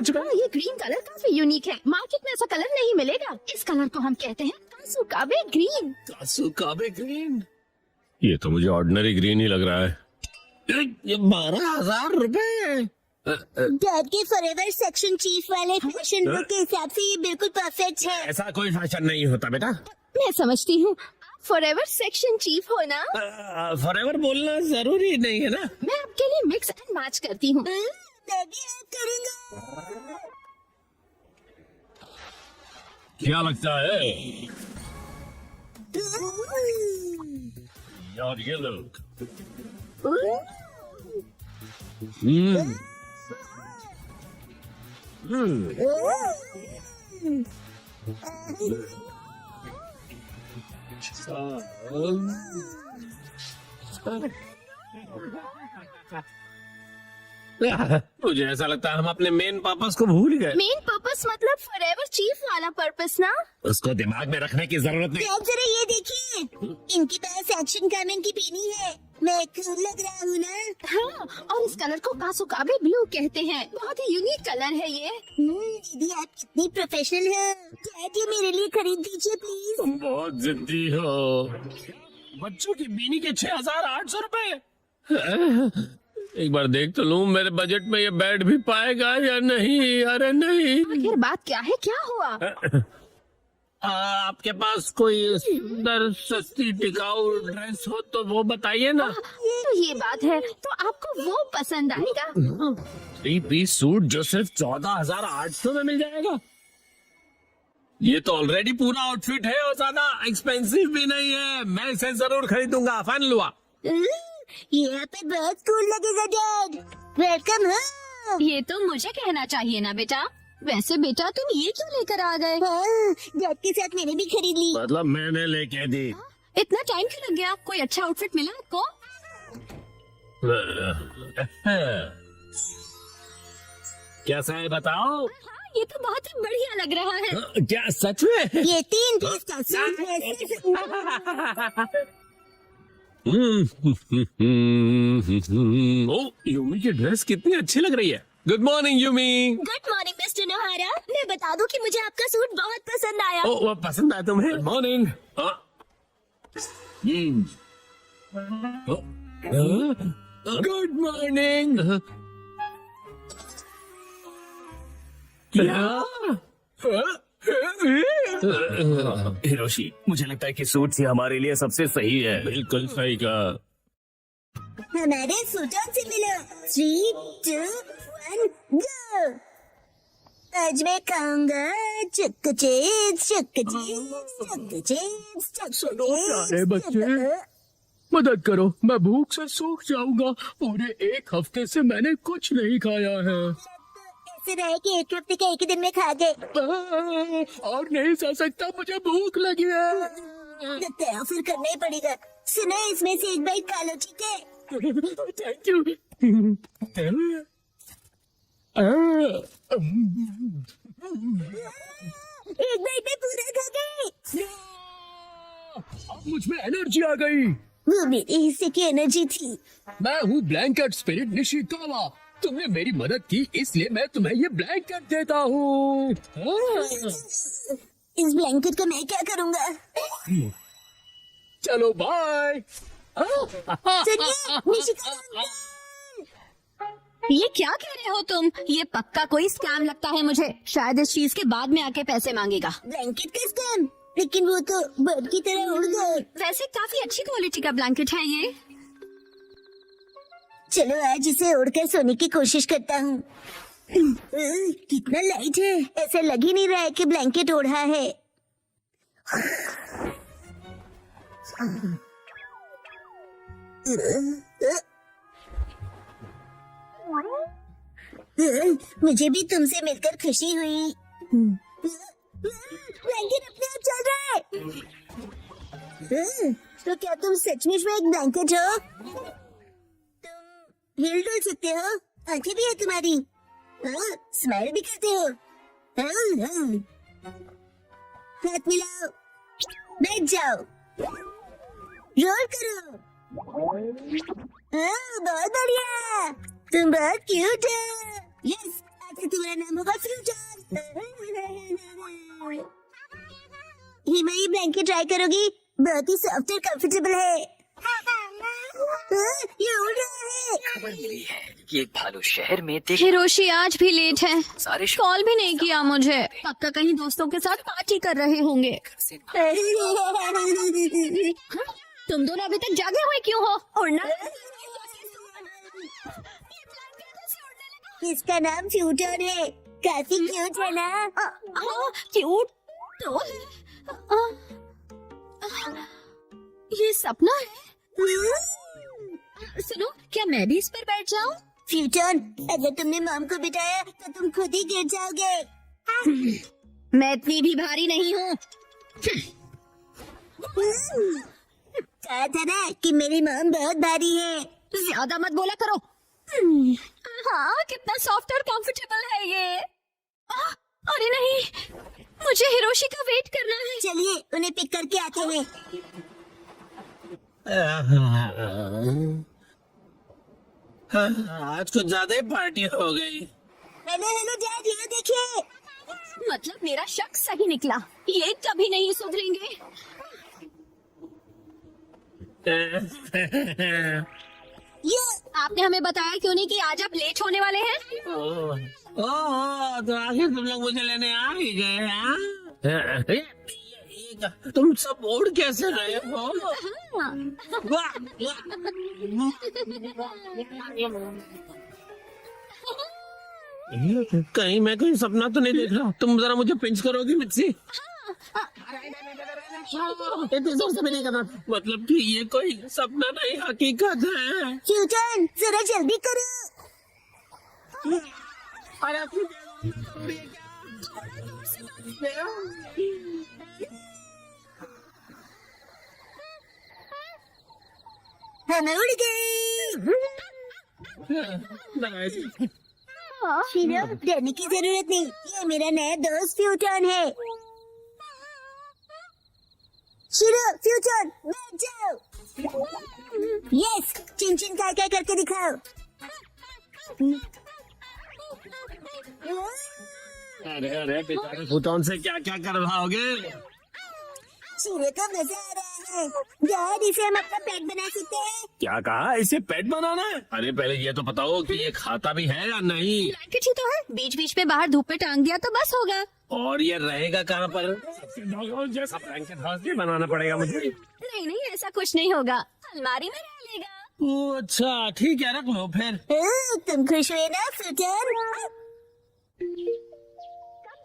ये green colour काफी unique है, मार्केट में ऐसा कलर नहीं मिलेगा। इस कलर को हम कहते हैं कासुकाबे ग्रीन। कासुकाबे ग्रीन? ये तो मुझे ऑर्डिनरी ग्रीन ही लग रहा है। 12,000 रुपए। डैड के फॉरएवर सेक्शन चीफ वाले फैशन लुक के हिसाब से ये बिल्कुल परफेक्ट है। ऐसा कोई फैशन नहीं होता बेटा। मैं समझती हूँ फॉरएवर सेक्शन चीफ हो ना। फॉरएवर बोलना जरूरी नहीं है ना। मैं आपके लिए मिक्स एंड मैच करती हूँ। मैं भी हेल्प करूंगा। क्या लगता है यार ये लोग? मुझे ऐसा लगता है हम अपने मेन पर्पस को भूल गए। मेन पर्पस मतलब फॉरएवर चीफ वाला पर्पस ना। उसको दिमाग में रखने की जरूरत नहीं। डैड जरा ये देखिए, इनके पास एक्शन कामेन की पेनी है। मैं कूल लग रहा हूँ ना? हाँ, और इस कलर को कासुकाबे ब्लू कहते हैं। बहुत ही यूनिक कलर है ये। दीदी आप कितनी प्रोफेशनल है। डैड ये मेरे लिए खरीद दीजिए प्लीज। बहुत जिद्दी हो। बच्चों की बीनी के 6,800 रुपए। एक बार देख तो लूं मेरे बजट में ये बैठ भी पाएगा या नहीं। अरे नहीं। आखिर बात क्या है, क्या हुआ? आपके पास कोई सुंदर सस्ती टिकाऊ ड्रेस हो तो वो बताइए ना। तो ये बात है, तो आपको वो पसंद आएगा। 3-piece सूट जो सिर्फ 14,800 में मिल जाएगा। ये तो ऑलरेडी पूरा आउटफिट है और ज्यादा एक्सपेंसिव भी नहीं है। मैं इसे जरूर खरीदूंगा। फाइनल हुआ। यहाँ पे बहुत कूल लगेगा डैड। वेलकम हो। ये तो मुझे कहना चाहिए ना बेटा। वैसे बेटा तुम ये क्यों लेकर आ गए? डैड के साथ मैंने भी खरीद ली। मतलब मैंने लेके दी। इतना टाइम क्यों लग गया? कोई अच्छा आउटफिट मिला आपको? कैसा है बताओ? हाँ, ये तो बहुत ही बढ़िया लग रहा है। क्या सच में? ये 3 पीस का सूट है। ओ, यूमी की ड्रेस कितनी अच्छी लग रही है। Good morning Yumi. Good morning mister नोहारा। मैं बता दूं कि मुझे आपका सूट बहुत पसंद आया। ओ, वो पसंद आया तुम्हें? Good morning. Good morning. Hiroshi, मुझे लगता है कि सूट ही हमारे लिए सबसे सही है। बिल्कुल सही कहा। हमारे सूटों से मिलो। 3, 2, 1 गो। आज मैं खाऊंगा चक्को चिप्स, चक्को चिप्स, चक्को चिप्स, चक्को प्यारे बच्चे, मदद करो, मैं भूख से सूख जाऊंगा। पूरे 1 हफ्ते से मैंने कुछ नहीं खाया है। ऐसे रहे कि 1 हफ्ते का 1 ही दिन में खा गए। और नहीं सह सकता, मुझे भूख लगी है। लगता है फिर करना ही पड़ेगा। सुनो, इसमें से एक बाइट खा लो, ठीक है? Thank you. एक बाइट में पूरा खा गए। अब मुझ में एनर्जी आ गई। वो मेरे हिस्से की एनर्जी थी। मैं हूँ ब्लैंकेट स्पिरिट निशिकावा। तुमने मेरी मदद की, इसलिए मैं तुम्हें ये ब्लैंकेट देता हूँ। इस ब्लैंकेट का मैं क्या करूँगा? चलो बाय। सुनिए, निशिकावा। ये क्या कह रहे हो तुम? ये पक्का कोई स्कैम लगता है मुझे। शायद इस चीज के बाद में आके पैसे मांगेगा। ब्लैंकेट का स्कैम? लेकिन वो तो बर्ड की तरह उड़ गए। वैसे काफी अच्छी क्वालिटी का ब्लैंकेट है ये। चलो आज इसे उड़कर सोने की कोशिश करता हूँ। कितना लाइट है, ऐसा लग ही नहीं रहा है कि ब्लैंकेट ओढ़ा है। मुझे भी तुमसे मिलकर खुशी हुई। ब्लैंकेट अपने आप चल रहा है। तो क्या तुम सचमुच में एक ब्लैंकेट हो? तुम हिल डुल सकते हो, आंखें भी है तुम्हारी, स्माइल भी करते हो। हाथ मिलाओ, बैठ जाओ, रोल करो। बहुत बढ़िया, तुम बहुत क्यूट हो। यस, आज से तुम्हारा नाम होगा फ्यूचर। हिमा ये ब्लैंकेट ट्राई करोगी? बहुत ही सॉफ्ट और कंफर्टेबल है। ये उड़ रहा है। खबर मिली है कि एक भालू शहर में देख हिरोशी आज भी लेट है, सारे कॉल भी नहीं किया मुझे। पक्का कहीं दोस्तों के साथ पार्टी कर रहे होंगे। से तुम दोनों अभी तक जागे हुए क्यों हो? उड़ना इसका नाम फ्यूचर है, काफी क्यूट है ना? क्यूट तो है। ये सपना है। सुनो, क्या मैं भी इस पर बैठ जाऊं? फ्यूचर, अगर तुमने मॉम को बिठाया तो तुम खुद ही गिर जाओगे। मैं इतनी भी भारी नहीं हूँ। कहा था ना कि मेरी मॉम बहुत भारी है। ज्यादा मत बोला करो। हाँ, कितना सॉफ्ट और कंफर्टेबल है ये। अरे नहीं, मुझे हिरोशी का वेट करना है। चलिए उन्हें पिक करके आते हैं। आज कुछ ज्यादा ही पार्टी हो गई। हेलो हेलो डैड, यहाँ देखिए। मतलब मेरा शक सही निकला, ये कभी नहीं सुधरेंगे। ये आपने हमें बताया क्यों नहीं कि आज आप लेट होने वाले हैं? ओह, तो आखिर तुम लोग मुझे लेने आ ही गए। हाँ? तुम सब उड़ कैसे रहे हो? वाह, वाह। कहीं मैं कोई सपना तो नहीं देख रहा? तुम जरा मुझे पिंच करोगी मिर्ची? इतनी जोर से भी नहीं करना। मतलब कि ये कोई सपना नहीं, हकीकत है। फ्यूचर, जरा जल्दी करो। हम उड़ गए। शीरो, डरने की जरूरत नहीं, ये मेरा नया दोस्त फ्यूटन है। शीरो, फ्यूटन, बैठ जाओ। यस, चिन चिन काय काय करके दिखाओ। अरे अरे बेचारे फुटॉन से क्या क्या करवाओगे? शीरो को मजा आ रहा है। डैड, इसे हम अपना पेट बना सकते हैं। क्या कहा? इसे पेट बनाना है? अरे पहले ये तो बताओ कि ये खाता भी है या नहीं? ब्लैंकेट ही तो है, बीच बीच में बाहर धूप पे टांग दिया तो बस होगा। और ये रहेगा कहाँ पर? जैसा ब्लैंकेट हाउस भी बनाना पड़ेगा मुझे। नहीं नहीं, ऐसा कुछ नहीं होगा, अलमारी में रह लेगा। ओह, अच्छा ठीक है, रख लो फिर। तुम खुश हुए ना फ्यूटन?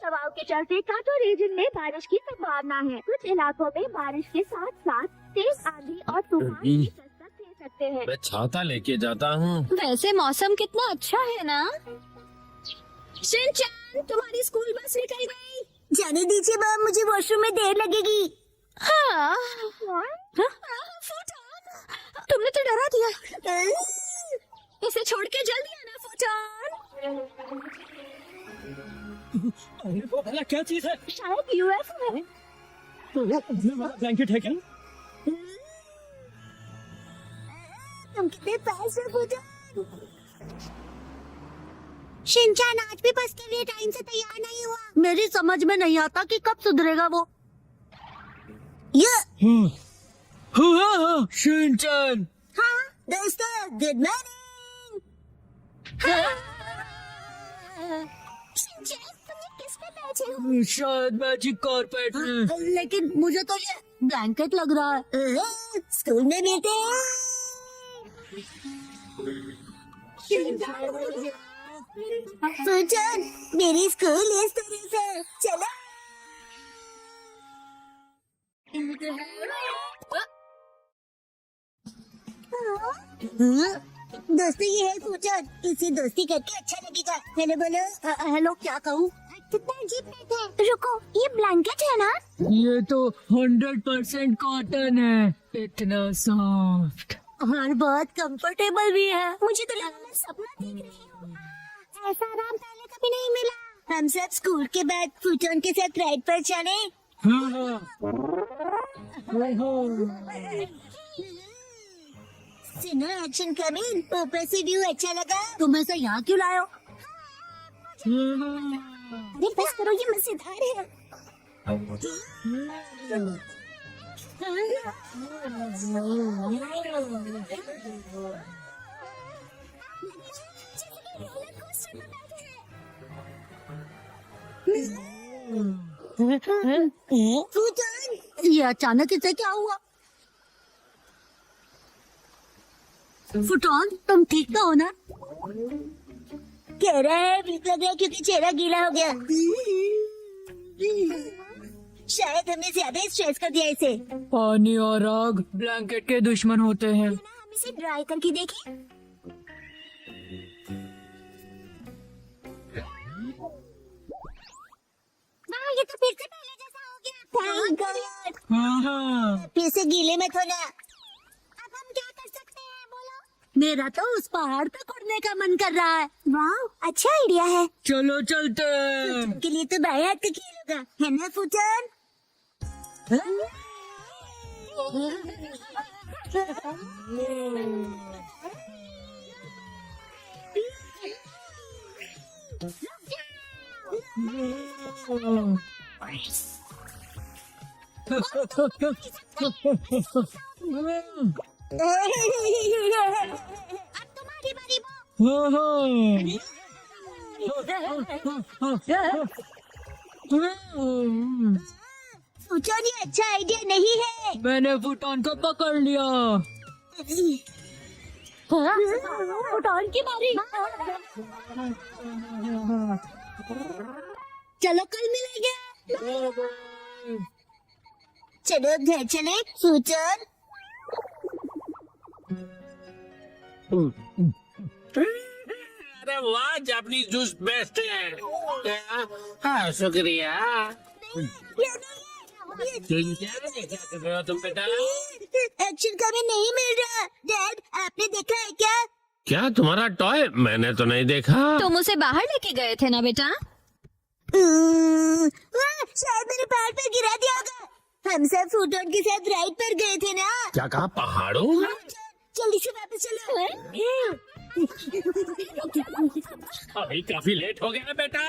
दबाव के चलते कांटो रीजन में बारिश की संभावना है। कुछ इलाकों में बारिश के साथ साथ तेज आंधी और तूफान भी दस्तक दे सकते हैं। मैं छाता लेके जाता हूँ। वैसे मौसम कितना अच्छा है ना? शिनचैन, तुम्हारी स्कूल बस निकल गई। जाने दीजिए मॉम, मुझे वॉशरूम में देर लगेगी। हाँ, फुटॉन, तुमने तो डरा दिया। इसे छोड़ के जल्दी आना फुटॉन। अरे वो भला क्या चीज है? शायद यूएफओ है। ब्लैंकेट है क्या? तुम कितने पास हो फुटॉन? शिनचैन आज भी बस के लिए टाइम से तैयार नहीं हुआ। मेरी समझ में नहीं आता कि कब सुधरेगा वो। ये शिनचैन। हाँ दोस्तों, गुड मॉर्निंग। शिनचैन, तुम किस पे बैठे हो? शायद मैजिक कारपेट। लेकिन मुझे तो ये ब्लैंकेट लग रहा है। स्कूल में मिलते हैं। सुचन, मेरी स्कूल इस तरह से। चलो। दोस्ती ये है फूचन, इसे दोस्ती करके अच्छा लगेगा। हेलो बोलो। हेलो, क्या कहूँ? कितना अजीब बैग है। रुको, ये ब्लैंकेट है ना? ये तो 100% कॉटन है, इतना सॉफ्ट और बहुत कंफर्टेबल भी है। मुझे तो लगा मैं सपना देख रही हूँ। ऐसा आराम पहले कभी नहीं मिला। हम सब स्कूल के बाद फूटन के साथ राइड पर चले। सुनो एक्शन कमिंग, ऊपर से व्यू अच्छा लगा। तुम ऐसा यहाँ क्यों लाए हो? अरे बस करो, ये मजेदार है। ये अचानक इसे क्या हुआ? फुटॉन, तुम ठीक तो हो ना? कह रहा है भूख लग रहा है क्योंकि चेहरा गीला हो गया। शायद हमने ज्यादा स्ट्रेस कर दिया इसे। पानी और आग ब्लैंकेट के दुश्मन होते हैं। हम इसे ड्राई करके देखें। वाह, ये तो फिर से पहले जैसा हो गया। Thank God. हाँ। फिर से गीले में थोड़ा। अब हम क्या कर सकते हैं, बोलो? मेरा तो उस पहाड़ पे उड़ने का मन कर रहा है। वाह, अच्छा आइडिया है। चलो चलते हैं। उनके लिए तो बाएं हाथ का खेल होगा, है ना फुटन? अब तुम्हारी बारी बो। फुटन, ये अच्छा आइडिया नहीं है। मैंने फुटॉन को पकड़ लिया। फुटन की बारी। चलो कल मिलेंगे। चलो घर चले फुटन। अरे वाह, जापानीज जूस बेस्ट है। हाँ, शुक्रिया। क्या कर रहे हो तुम बेटा? एक्शन का भी नहीं मिल रहा। डैड, आपने देखा है क्या? क्या तुम्हारा टॉय? मैंने तो नहीं देखा। तुम उसे बाहर लेके गए थे ना बेटा? शायद मेरे पैर पे गिरा दिया होगा। हम सब फुटन के साथ राइड पर गए थे ना। क्या कहा, पहाड़ों? जल्दी से वापस चलो। अभी काफी लेट हो गया बेटा।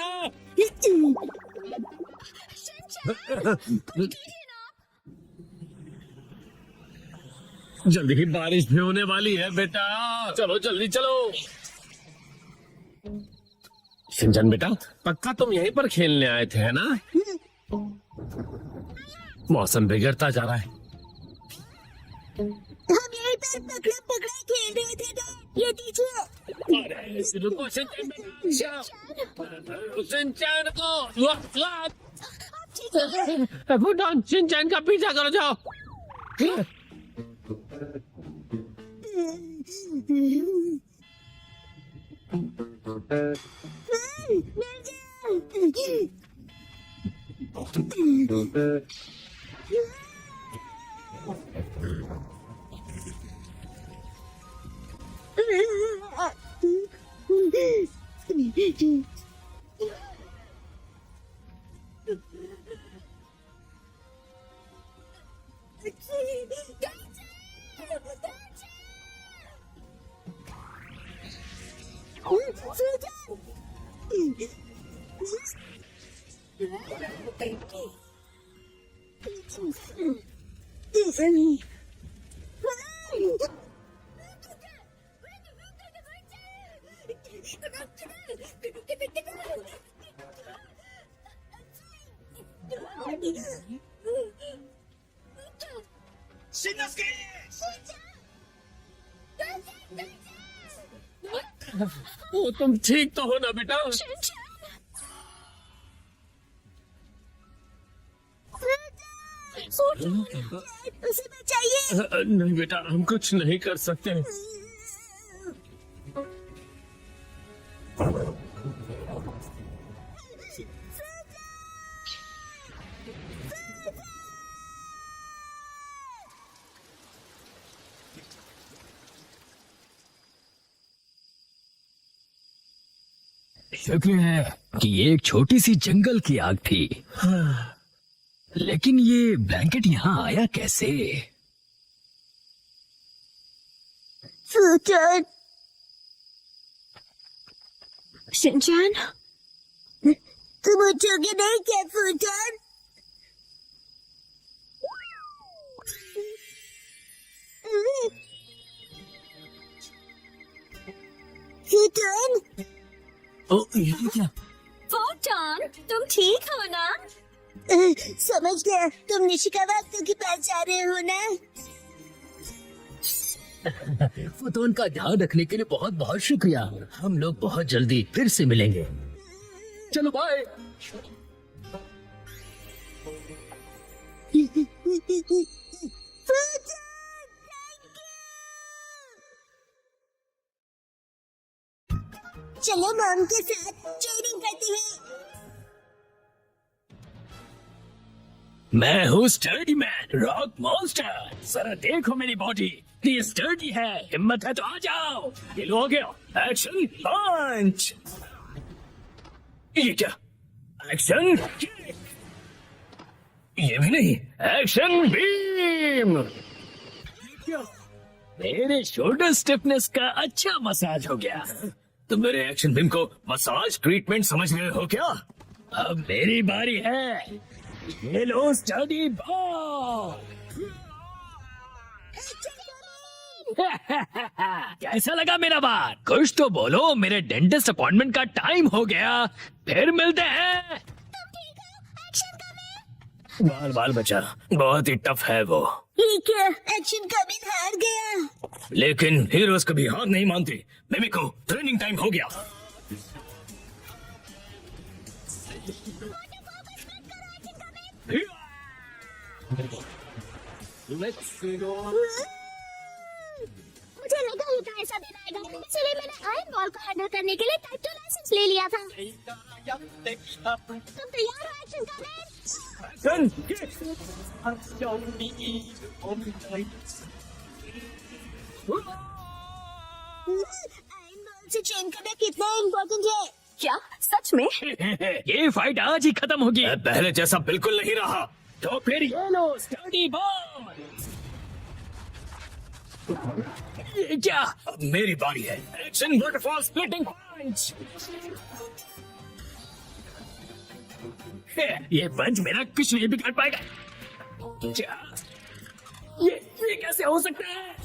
जल्दी ही बारिश भी होने वाली है बेटा। चलो जल्दी चलो। सिंचन बेटा, पक्का तुम यहीं पर खेलने आए थे, है ना? मौसम बिगड़ता जा रहा है। हम यहीं पर पकड़ा पकड़ा खेल रहे थे डैड। ये दीजिए। अरे रुको सिंचन बेटा। सिंचन को भूटान, सिंचन का पीछा करो, जाओ। ओ, तुम ठीक तो हो ना बेटा? उसे बचाइए। नहीं बेटा, हम कुछ नहीं कर सकते। शक्ल है कि ये एक छोटी सी जंगल की आग थी। लेकिन ये ब्लैंकेट यहाँ आया कैसे? फुटन, शिनचैन, तुम उठोगे नहीं क्या फूटन? फूटन, ओ ये क्या? फोटोन, तुम ठीक हो ना? समझ गया, तुम निशिका वाक्तो के पास जा रहे हो ना? फोटोन का ध्यान रखने के लिए बहुत बहुत शुक्रिया। हम लोग बहुत जल्दी फिर से मिलेंगे। चलो बाय। चलो मॉम के साथ ट्रेनिंग करते हैं। मैं हूँ स्टर्डी मैन, रॉक मॉन्स्टर। जरा देखो मेरी बॉडी कितनी स्टर्डी है। हिम्मत है तो आ जाओ। ये लो हो गया। एक्शन पंच। ये क्या? Action kick. ये भी नहीं। Action beam. क्या? मेरे शोल्डर स्टिफनेस का अच्छा मसाज हो गया। तुम मेरे एक्शन बीम को मसाज ट्रीटमेंट समझ रहे हो क्या? अब मेरी बारी है। ये लो स्टडी बॉल। कैसा लगा मेरा बात? कुछ तो बोलो। मेरे डेंटिस्ट अपॉइंटमेंट का टाइम हो गया। फिर मिलते हैं। बाल बाल बचा, बहुत ही टफ है वो। ठीक है, एक्शन कमिंग हार गया। लेकिन हीरोज कभी हार नहीं मानते। मिमिको, ट्रेनिंग टाइम हो गया। मुझे लगा ही था ऐसा दिन आएगा, इसलिए मैंने आयरन बॉल को हैंडल करने के लिए टाइप 2 लाइसेंस ले लिया था। तुम तैयार हो एक्शन आयरन बॉल से ट्रेन करना कितना इम्पोर्टेंट है? क्या सच में? ये फाइट आज ही खत्म होगी। पहले जैसा बिल्कुल नहीं रहा। तो फिर ये लो स्टडी बॉल। ये क्या? अब मेरी बारी है। एक्शन वाटरफॉल स्प्लिटिंग पंच। ये पंच मेरा कुछ नहीं बिगाड़ पाएगा। क्या? ये कैसे हो सकता है?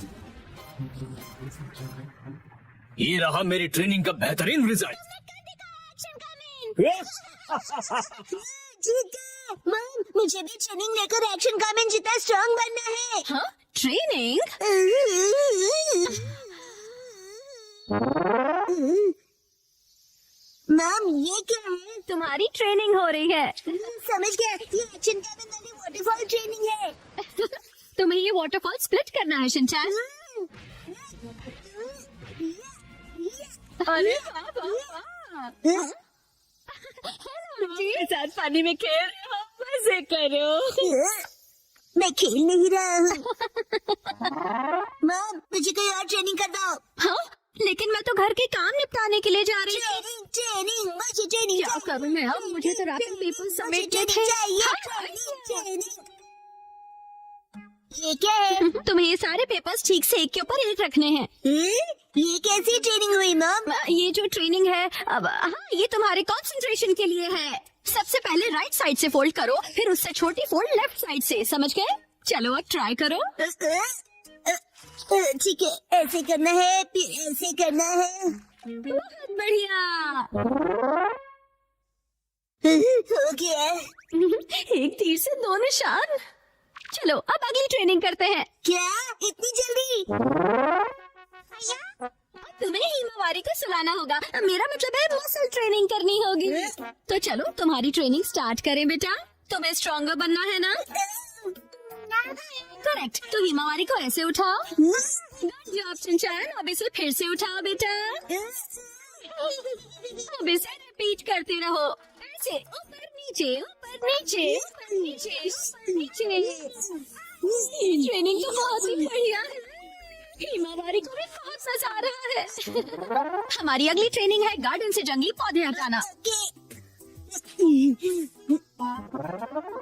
ये रहा मेरी ट्रेनिंग का बेहतरीन रिजल्ट। ठीक है मॉम, मुझे भी ट्रेनिंग लेकर एक्शन कमिंग जितना स्ट्रांग बनना है। हाँ? ट्रेनिंग? मॉम ये क्या है? तुम्हारी ट्रेनिंग हो रही है। समझ गया, ये एक्शन कमिंग वाली वाटरफॉल ट्रेनिंग है। तुम्हें ये वाटरफॉल स्प्लिट करना है शिनचैन। अरे वाह, वाह, वाह। मेरे साथ पानी में खेल रहे हो, मजे करो। मैं खेल नहीं रहा हूँ। मॉम मुझे कोई और ट्रेनिंग कर दो। हाँ? लेकिन मैं तो घर के काम निपटाने के लिए जा रही हूँ। ट्रेनिंग मुझे ट्रेनिंग क्या करूँ मैं अब? मुझे तो रैपिंग पेपर समेटने थे। चाहिए। ये क्या है? तुम्हें ये सारे पेपर्स ठीक से एक के ऊपर एक रखने हैं। ये कैसी ट्रेनिंग हुई मॉम? ये जो ट्रेनिंग है अब, हाँ, ये तुम्हारे कंसंट्रेशन के लिए है। सबसे पहले राइट साइड से फोल्ड करो, फिर उससे छोटी फोल्ड लेफ्ट साइड से। समझ गए? चलो अब ट्राई करो। ठीक है, ऐसे करना है, फिर ऐसे करना है। बहुत बढ़िया। हो गया। एक तीर से दो निशान। चलो अब अगली ट्रेनिंग करते हैं। क्या इतनी जल्दी? तुम्हें हिमावारी को सुलाना होगा। मेरा मतलब है मसल ट्रेनिंग करनी होगी। तो चलो तुम्हारी ट्रेनिंग स्टार्ट करें बेटा। तुम्हें स्ट्रॉन्गर बनना है ना? करेक्ट। तो हिमावारी को ऐसे उठाओ। Good job Shinchan. अब इसे फिर से उठाओ बेटा। अब इसे रिपीट करते रहो। ऐसे ऊपर नीचे ऊपर नीचे ऊपर नीचे ऊपर नीचे। ये ट्रेनिंग तो बहुत ही बढ़िया है। हिमावारी को भी बहुत मजा आ रहा है। हमारी अगली ट्रेनिंग है गार्डन से जंगली पौधे हटाना।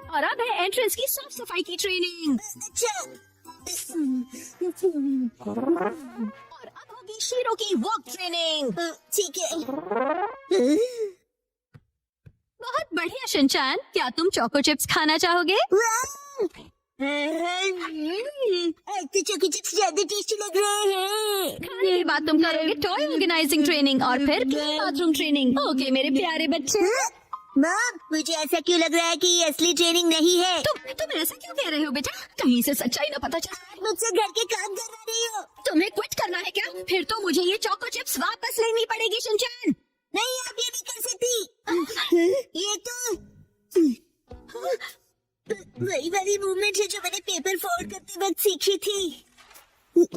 और अब है एंट्रेंस की साफ सफाई की ट्रेनिंग। और अब होगी शेरों की वॉक ट्रेनिंग। ठीक है। बहुत बढ़िया शिनचैन, क्या तुम चोको चिप्स खाना चाहोगे? तो चोको चिप्स ज्यादा टेस्टी लग रहे हैं। खाने के बाद तुम करोगे टॉय ऑर्गेनाइजिंग ट्रेनिंग और फिर बाथरूम ट्रेनिंग। ओके मेरे प्यारे बच्चे। मॉम, मुझे ऐसा क्यों लग रहा है कि ये असली ट्रेनिंग नहीं है? तुम ऐसा क्यों कह रहे हो बेटा? कहीं से सच्चाई ना पता चले। मुझसे घर के काम करवा रही हो? तुम्हें क्विट करना है क्या? फिर तो मुझे ये चोको चिप्स वापस लेनी पड़ेगी शिनचैन। नहीं, आप ये नहीं कर सकती। ये तो वही वाली मूवमेंट है जो मैंने पेपर फोल्ड करते वक्त सीखी थी। और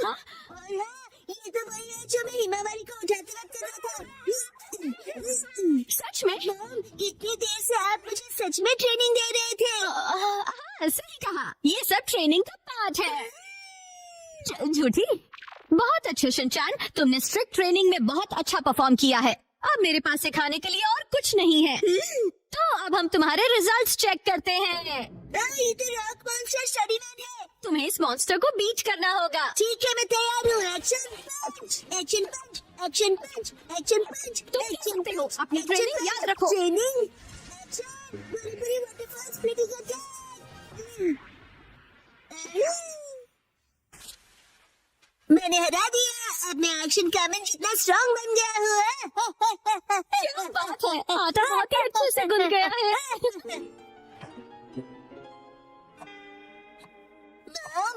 हाँ, ये तो वही है जो मैं हिमावारी को उठाते वक्त कर रहा था। सच में? मॉम, इतनी देर से आप मुझे सच में ट्रेनिंग दे रहे थे। हाँ सही कहा, ये सब ट्रेनिंग का पार्ट है। झूठी। बहुत अच्छे शिनचैन, तुमने स्ट्रिक्ट ट्रेनिंग में बहुत अच्छा परफॉर्म किया है। अब मेरे पास सिखाने के लिए और कुछ नहीं है। तो अब हम तुम्हारे रिजल्ट्स चेक करते हैं। ये तो रॉक मॉन्स्टर स्टडीमैन है। तुम्हें इस मॉन्स्टर को बीट करना होगा। ठीक है, मैं तैयार हूँ। एक्शन पंच, एक्शन पंच, एक्शन पंच, एक्शन पंच। तुम कर सकते हो। अपनी ट्रेनिंग याद रखो। ट्रेनिंग। अच्छा, बड़ी वाटरफॉल स्प्लिटिंग अटैक। मैंने हरा दिया। अब मैं एक्शन कामन जितना स्ट्रांग बन गया हूँ। क्या बात है, आटा बहुत ही अच्छे से गुल गया है। मॉम,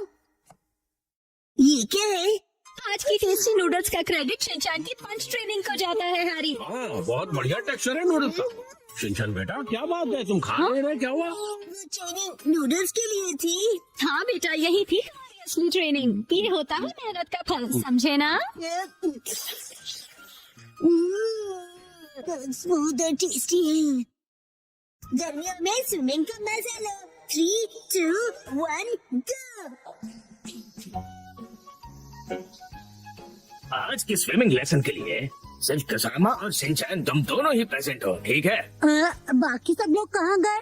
ये क्या है? आज की टेस्टी नूडल्स का क्रेडिट शिनचैन की पंच ट्रेनिंग को जाता है हैरी। हाँ, बहुत बढ़िया टेक्सचर है नूडल्स का। शिनचैन बेटा, क्या बात है, तुम खा नहीं रहे, क्या हुआ? वो ट्रेनिंग नूडल्स के लिए थी। हाँ बेटा, यही थी हमारी असली ट्रेनिंग। ये होता है मेहनत का फल, समझे ना? स्मूथ और टेस्टी है। गर्मियों में स्विमिंग का मजा लो। 3, 2, 1, गो। आज की स्विमिंग लेसन के लिए सिर्फ कसामा और शिनचैन तुम दोनों ही प्रेजेंट हो, ठीक है? बाकी सब लोग कहाँ गए?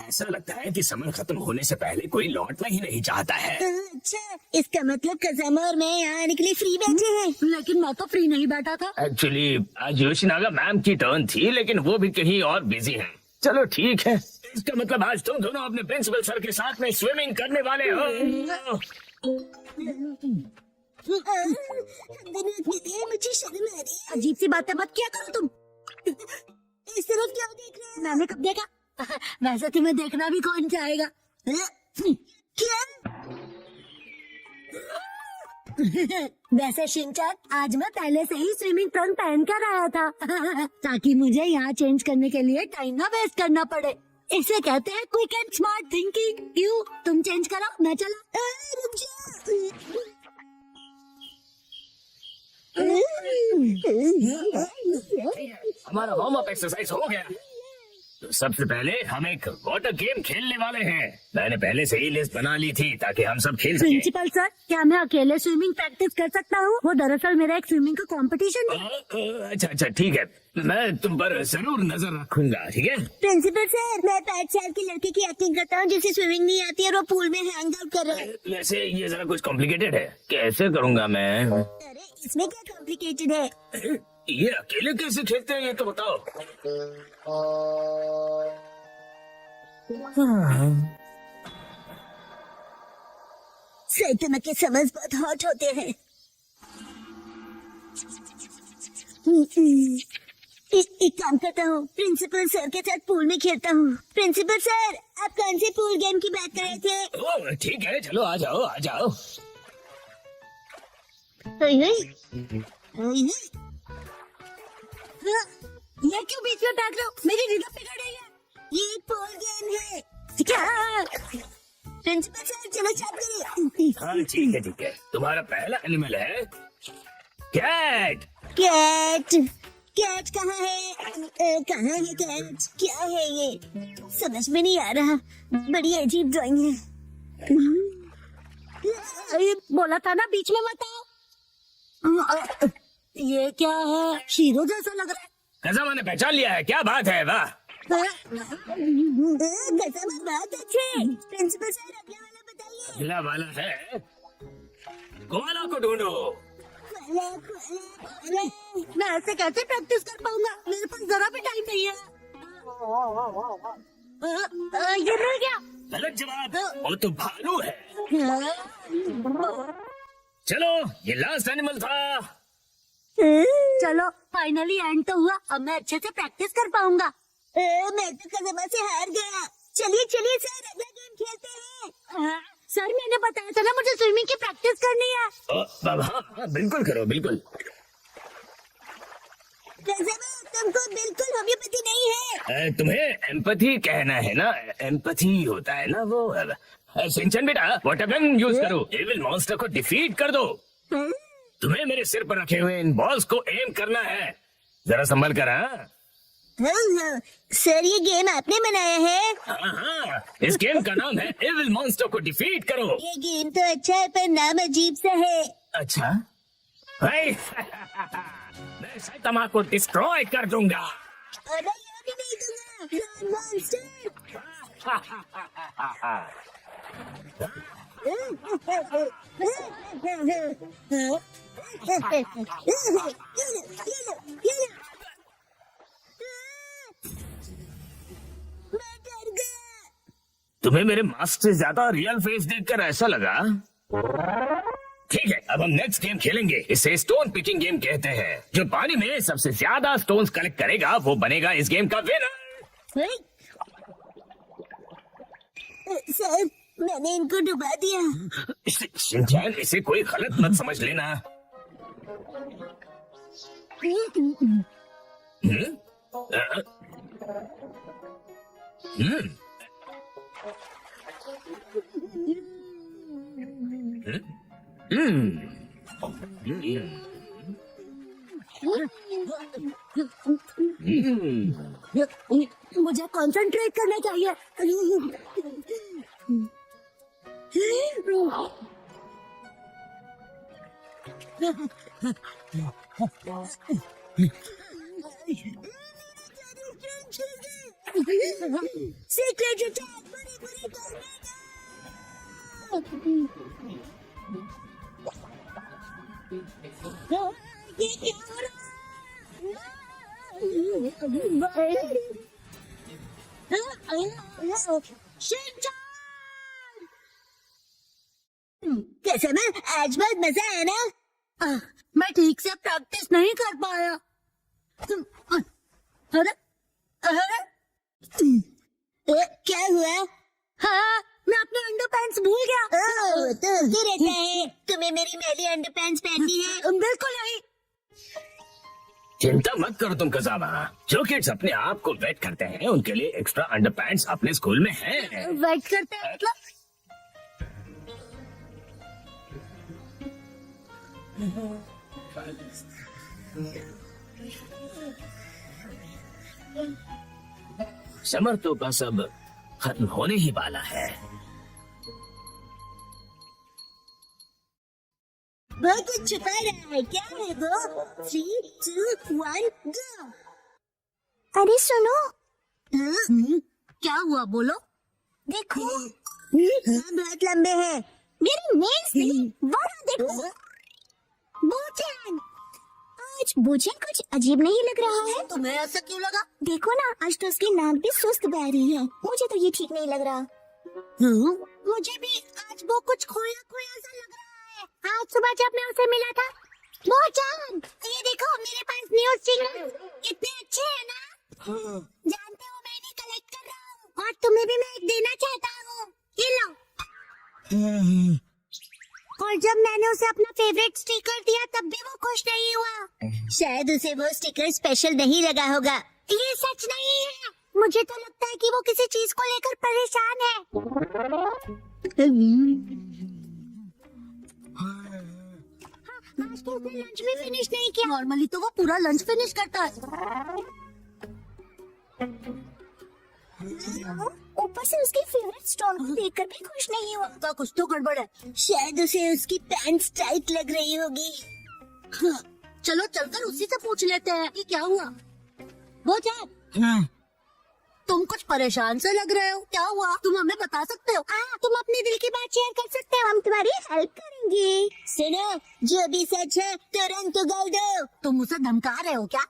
ऐसा लगता है कि समर खत्म होने से पहले कोई लौटना ही नहीं चाहता है। अच्छा, इसका मतलब कसामा और मैं यहाँ आने के लिए फ्री बैठे हैं। लेकिन मैं तो फ्री नहीं बैठा था। एक्चुअली आज योशिनागा मैम की टर्न थी, लेकिन वो भी कहीं और बिजी हैं। चलो ठीक है, इसका मतलब आज तुम दोनों अपने प्रिंसिपल सर के साथ में स्विमिंग करने वाले हो। मुझे शर्म आ रही है। अजीब सी बातें मत क्या करो तुम। इस तरफ क्या देख रहे हैं? मैंने कब देखा? वैसे तुम्हें देखना भी कौन चाहेगा? क्या? वैसे शिनचैन, आज मैं पहले से ही स्विमिंग ट्रंक पहन कर आया था ताकि मुझे यहाँ चेंज करने के लिए टाइम ना वेस्ट करना पड़े। इसे कहते हैं क्विक एंड स्मार्ट थिंकिंग। क्यों? तुम चेंज करो, मैं चला। रुक जाओ। हमारा वार्म अप एक्सरसाइज हो गया, तो सबसे पहले हम एक वाटर गेम खेलने वाले हैं। मैंने पहले से ही लिस्ट बना ली थी ताकि हम सब खेल सकें। प्रिंसिपल सर, क्या मैं अकेले स्विमिंग प्रैक्टिस कर सकता हूँ? वो दरअसल मेरा एक स्विमिंग का कंपटीशन है। अच्छा ठीक है, मैं तुम पर जरूर नजर रखूंगा, ठीक है? प्रिंसिपल सर, मैं 5 साल की लड़के की एक्टिंग करता हूँ जिसे स्विमिंग नहीं आती है और वो पूल में हैंग आउट कर रहा है। वैसे ये जरा कुछ कॉम्प्लिकेटेड है, कैसे करूँगा मैं? अरे इसमें क्या कॉम्प्लिकेटेड है? ये अकेले कैसे खेलते हैं ये तो बताओ। सैटमा के समर्स बहुत हॉट होते हैं। एक काम करता हूँ, प्रिंसिपल सर के साथ पूल में खेलता हूँ। प्रिंसिपल सर, आप कौन से पूल गेम की बात कर रहे थे? ओह ठीक है, चलो आ जाओ आ जाओ। ये क्यों बीच में भाग रहे हो? मेरी रिदम बिगड़ रही है। ये एक पूल गेम है। क्या? प्रिंसिपल सर, चलो चाप करिए। हाँ ठीक है, तुम्हारा पहला एनिमल है कैट। कैट? कैट कहाँ है? कहाँ है कैट? क्या है ये? समझ में नहीं आ रहा। बड़ी अजीब ड्राइंग है। बोला था ना बीच में मत आओ। ये क्या है? शीरो जैसा लग रहा है। कसामा ने पहचान लिया है, क्या बात है? वाह, कसामा बहुत अच्छे। प्रिंसिपल सर, अगला वाला बताइए। अगला वाला है कोआला को ढूंढो। मैं ऐसे कैसे प्रैक्टिस कर पाऊंगा? मेरे पास जरा भी टाइम नहीं है। ये मिल गया। गलत जवाब, वो तो भालू है। चलो, ये लास्ट एनिमल था। चलो फाइनली एंड तो हुआ। अब मैं अच्छे से प्रैक्टिस कर पाऊंगा। मैं तो कदमा से हार गया। चलिए चलिए सर, अगला गेम खेलते हैं। सर मैंने बताया था ना मुझे स्विमिंग की प्रैक्टिस करनी है। हाँ, बिल्कुल करो, बिल्कुल। तुमको बिल्कुल होम्योपैथी नहीं है। तुम्हें एम्पैथी कहना है ना? एम्पैथी होता है ना वो। सिंचन बेटा, वाटर गन यूज करो, एविल मॉन्स्टर को डिफीट कर दो। तुम्हें मेरे सिर पर रखे हुए इन बॉल्स को एम करना है। जरा संभल कर। सर ये गेम आपने बनाया है? हाँ, इस गेम का नाम है एविल मॉन्स्टर को डिफीट करो। ये गेम तो अच्छा है पर नाम अजीब सा है। अच्छा मैं साइतामा को डिस्ट्रॉय कर दूंगा। अरे ये भी नहीं दूंगा। मॉन्स्टर। मैं डर गया। तुम्हें मेरे मास्क से ज्यादा रियल फेस देखकर ऐसा लगा? ठीक है, अब हम नेक्स्ट गेम खेलेंगे। इसे स्टोन पिकिंग गेम कहते हैं। जो पानी में सबसे ज्यादा स्टोन्स कलेक्ट करेगा वो बनेगा इस गेम का विनर। सर मैंने इनको डुबा दिया। शिनचैन, इसे कोई गलत मत समझ लेना। मुझे कंसंट्रेट करना चाहिए। सीक्रेट अटैक, बड़ी ये क्या हो रहा है? कैसे मैं आज बहुत मजा आया ना? मैं ठीक से प्रैक्टिस नहीं कर पाया। अरे क्या हुआ? हाँ, मैं अपने अंडरपैंट्स भूल गया। तो रहता है। तुम्हें मेरी मैली अंडरपैंट्स पहननी है? बिल्कुल नहीं। चिंता मत करो तुम कज़ामा। जो किड्स अपने आप को वेट करते हैं उनके लिए एक्स्ट्रा अंडरपैंट्स अपने स्कूल में हैं। वेट करते हैं मतलब? समर तो बस अब खत्म होने ही वाला है। बहुत कुछ छुपा रहा है। क्या है वो? 3, 2, 1 गो। अरे सुनो। क्या हुआ बोलो? देखो बहुत लंबे हैं। मेरे नेल्स नहीं, वहाँ देखो। बोचन, आज बोचन कुछ अजीब नहीं लग रहा है। तुम्हें ऐसा क्यों लगा? देखो ना, आज तो उसकी नाक भी सुस्त बह रही है। मुझे तो ये ठीक नहीं लग रहा। मुझे भी आज वो कुछ खोया खोया सा लग रहा है। आज सुबह जब मैं उसे मिला था। बोचन, ये देखो मेरे पास न्यूज़ स्टिकर्स कितने अच्छे हैं ना? जानते हो मैं इन्हें कलेक्ट कर रहा हूँ और तुम्हें भी मैं एक देना चाहता हूँ। ये लो। और जब मैंने उसे अपना फेवरेट स्टिकर दिया तब भी वो खुश नहीं हुआ। शायद उसे वो स्टिकर स्पेशल नहीं लगा होगा। ये सच नहीं है। मुझे तो लगता है कि वो किसी चीज को लेकर परेशान है। आज तो उसने लंच भी फिनिश नहीं किया। नॉर्मली तो वो पूरा लंच फिनिश करता है। ऊपर से उसकी फेवरेट स्टॉल को देखकर भी खुश नहीं हुआ। तो कुछ तो गड़बड़ है। शायद उसे उसकी पैंट्स टाइट लग रही होगी। चलो चलकर उसी से पूछ लेते हैं कि क्या हुआ। वो जा तुम कुछ परेशान से लग रहे हो, क्या हुआ? तुम हमें बता सकते हो? तुम अपने दिल की बात शेयर कर सकते हो, हम तुम्हारी हेल्प करेंगे। सुनो, जो भी सच है तुरंत उगल दो। तुम उसे धमका रहे हो क्या?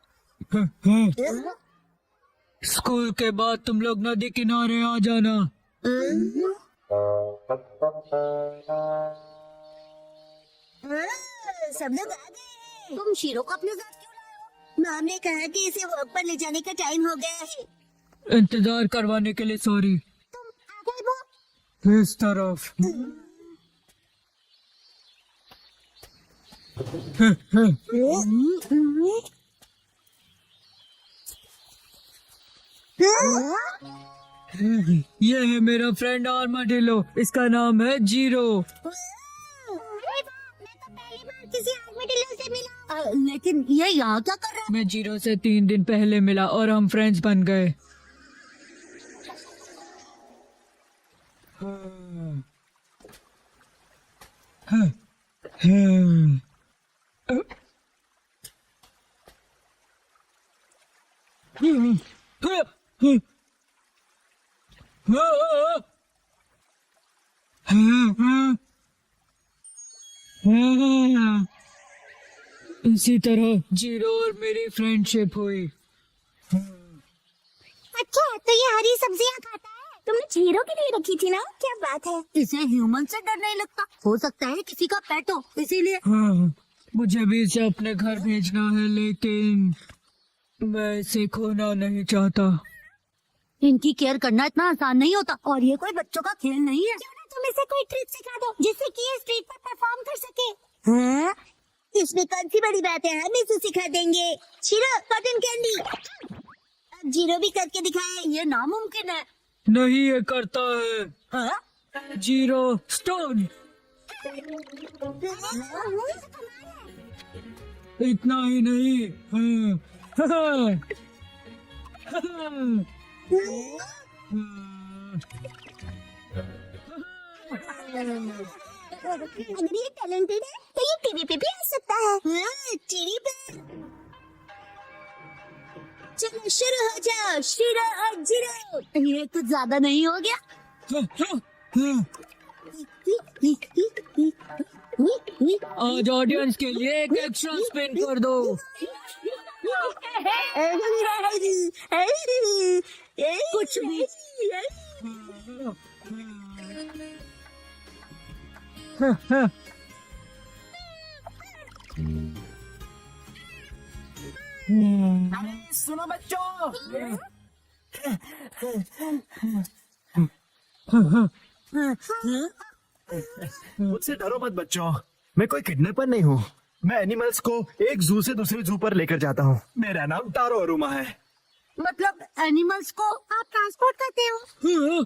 स्कूल के बाद तुम लोग नदी किनारे आ जाना। सब लोग आ गए। तुम शीरो को अपने साथ क्यों लाए हो? मैम ने कहा कि इसे वॉक पर ले जाने का टाइम हो गया है। इंतजार करवाने के लिए सॉरी। तुम आ गए वो। इस तरफ। ये है मेरा फ्रेंड आर्माडिलो, इसका नाम है जीरो। मैं तो पहली बार किसी आर्madillo से मिला। लेकिन ये यहाँ क्या कर रहा है? मैं जीरो से 3 दिन पहले मिला और हम फ्रेंड्स बन गए। इसी तरह जीरो और मेरी फ्रेंडशिप हुई। अच्छा, तो ये हरी सब्जियां खाता है। तुमने जीरो के लिए रखी थी ना? क्या बात है। इसे ह्यूमन से डर नहीं लगता? हो सकता है किसी का पेट हो, इसीलिए। हाँ, मुझे भी इसे अपने घर भेजना है, लेकिन मैं इसे खोना नहीं चाहता। इनकी केयर करना इतना आसान नहीं होता, और ये कोई बच्चों का खेल नहीं है। क्यों ना तुम इसे कोई ट्रिक सिखा दो जिससे कि ये स्ट्रीट पर परफॉर्म कर सके। हाँ? इसमें कौन सी बड़ी बात है, हम इसे सिखा देंगे। Shero, cotton candy. अब जीरो भी करके दिखाए। ये नामुमकिन है। नहीं, ये करता है। हाँ? Zero stone. इतना ही नहीं। अगर ये टैलेंटेड है तो ये टीवी पे भी आ सकता है। टीवी पे। चलो शुरू हो जाओ, शीरो और जीरो। ये कुछ ज्यादा नहीं हो गया? आज ऑडियंस के लिए एक एक्स्ट्रा स्पिन कर दो। कुछ भी। सुनो बच्चों, मुझसे डरो मत बच्चों, मैं कोई किडनैपर नहीं हूँ। मैं एनिमल्स को एक जू से दूसरे जू पर लेकर जाता हूँ। मेरा नाम टारो अरुमा है। मतलब एनिमल्स को आप ट्रांसपोर्ट करते हो?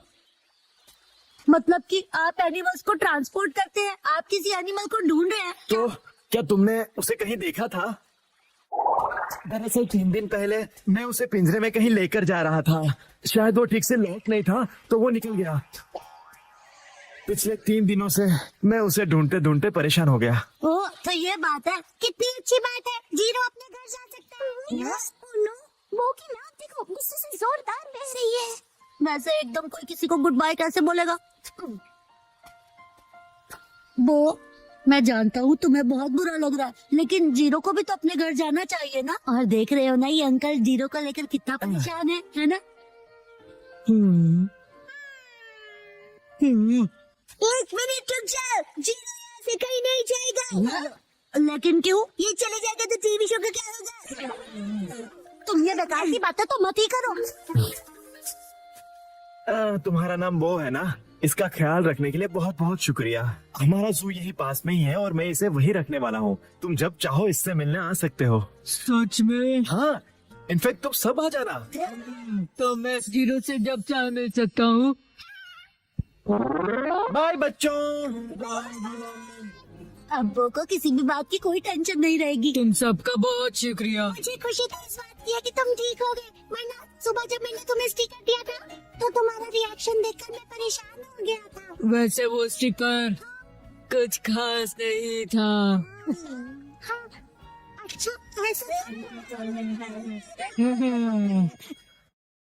मतलब कि आप एनिमल्स को ट्रांसपोर्ट करते हैं? आप किसी एनिमल को ढूंढ रहे हैं? तो क्या तुमने उसे कहीं देखा था? दरअसल 3 दिन पहले मैं उसे पिंजरे में कहीं लेकर जा रहा था। शायद वो ठीक से लॉक नहीं था तो वो निकल गया। पिछले 3 दिनों से मैं उसे ढूंढते ढूंढते परेशान हो गया। ओ, तो ये बात है। कितनी अच्छी बात है, जीरो अपने घर जा सकता है। Oh no, वो की नाक देखो, गुस्से से जोरदार बह रही है। वैसे एकदम कोई किसी को गुड बाय कैसे बोलेगा? वो मैं जानता हूँ तुम्हें बहुत बुरा लग रहा है, लेकिन जीरो को भी तो अपने घर जाना चाहिए ना। और देख रहे हो ना ये अंकल जीरो को लेकर कितना परेशान है ना? एक मिनट रुक जाओ, जीरो यहाँ से कहीं नहीं जाएगा। लेकिन क्यों? ये चले जाएगा तो टीवी शो का क्या होगा? तुम ये बेकार की बातें तो मत ही करो। तुम्हारा नाम वो है ना? इसका ख्याल रखने के लिए बहुत बहुत शुक्रिया। हमारा जू यही पास में ही है और मैं इसे वही रखने वाला हूँ। तुम जब चाहो इससे मिलने आ सकते हो। सच में? हाँ, इनफैक्ट तुम सब आ जाना। तो मैं जीरो से जब चाहे मिल सकता हूँ। बाय बच्चों। अब्बू को किसी भी बात की कोई टेंशन नहीं रहेगी। तुम सबका बहुत शुक्रिया। मुझे खुशी तो इस बात की है कि तुम ठीक हो गए, वरना सुबह जब मैंने तुम्हें स्टिकर दिया था तो तुम्हारा रिएक्शन देखकर मैं परेशान हो गया था। वैसे वो स्टिकर कुछ खास नहीं था। हाँ, अच्छा ऐसा